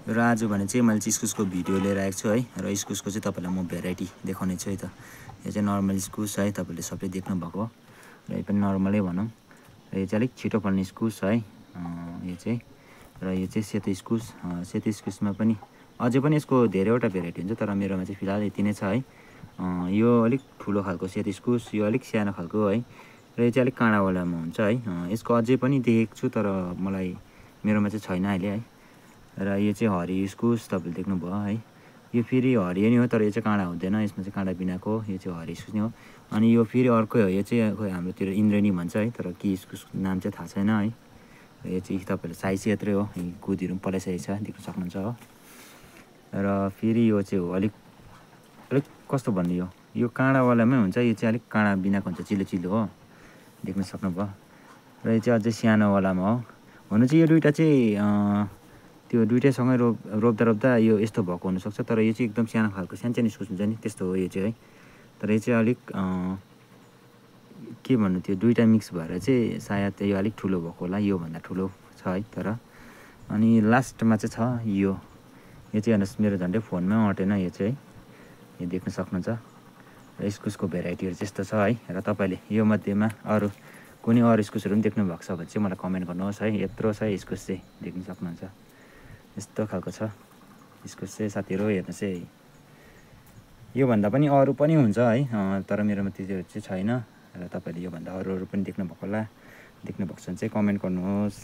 र आज भने चाहिँ मैले चाहिँ इस्कुसको भिडियो लिएर आएको छु है। र इस्कुसको चाहिँ तपाईँलाई म भेराइटी देखाउने छु है त। यो चाहिँ नर्मल इस्कुस है, तपाईँले सबै देख्नुभएको हो। र यो पनि नर्मलै भनौँ। र यो चाहिँ अलिक छिटो फल्ने इस्कुस है यो चाहिँ। र यो चाहिँ सेतो इस्कुस। सेतो इस्कुसमा पनि अझै पनि यसको धेरैवटा भेराइटी हुन्छ, तर मेरोमा चाहिँ फिलहाल यति नै छ है। यो अलिक ठुलो खालको सेतो इस्कुस, यो अलिक सानो खालको है। र यो चाहिँ अलिक काँडावालामा हुन्छ है। यसको अझै पनि देखेको छु, तर मलाई मेरोमा चाहिँ छैन अहिले है। र यो चाहिँ हरियो इस्कुस तपाईँले देख्नुभयो है। यो फेरि हरियो नै हो, तर यो चाहिँ काँडा हुँदैन, यसमा चाहिँ काँडा बिनाको। यो चाहिँ हरियो इस्कुस नै हो। अनि यो फेरि अर्कै हो, यो चाहिँ खोइ हाम्रोतिर इन्द्रेणी भन्छ है, तर के इस्कुसको नाम चाहिँ थाहा छैन है। र यो चाहिँ तपाईँहरूले साइज चाहिँ यत्रै हो, गुदीहरू पनि पलाइसकेको छ, देख्न सक्नुहुन्छ हो। र फेरि यो चाहिँ हो अलिक कस्तो भन्ने, यो काँडावालामै हुन्छ, यो चाहिँ अलिक काँडा बिनाको हुन्छ, चिलो चिलो हो, देख्न सक्नुभयो। र यो चाहिँ अझै सानोवालामा हो। हुनु चाहिँ यो दुइटा चाहिँ त्यो दुइटैसँगै रोप्दा यो यस्तो भएको हुनसक्छ, तर यो चाहिँ एकदम सानो खालको सानो इस्कुस हुन्छ नि, त्यस्तो हो यो चाहिँ है। तर यो चाहिँ अलिक के भन्नु, त्यो दुइटा मिक्स भएर चाहिँ सायद यो अलिक ठुलो भएको होला, योभन्दा ठुलो छ है। तर अनि लास्टमा चाहिँ छ यो चाहिँ हेर्नुहोस्, मेरो झन्डै फोनमै अँटेन यो चाहिँ है, यो देख्न सक्नुहुन्छ। र इस्कुसको भेराइटीहरू त्यस्तो छ है। र तपाईँले यो मध्येमा अरू कुनै अरू इस्कुसहरू पनि देख्नु भएको छ भने चाहिँ मलाई कमेन्ट गर्नुहोस् है। यत्रो छ इस्कुस चाहिँ, देख्न सक्नुहुन्छ, यस्तो खालको छ इस्कुस चाहिँ साथीहरू, हेर्नुहोस् है। योभन्दा पनि अरू पनि हुन्छ है, तर मेरोमा त्यो चाहिँ छैन। र तपाईँले योभन्दा अरू पनि देख्नुभएको होला, देख्नुभएको छ भने चाहिँ कमेन्ट गर्नुहोस्।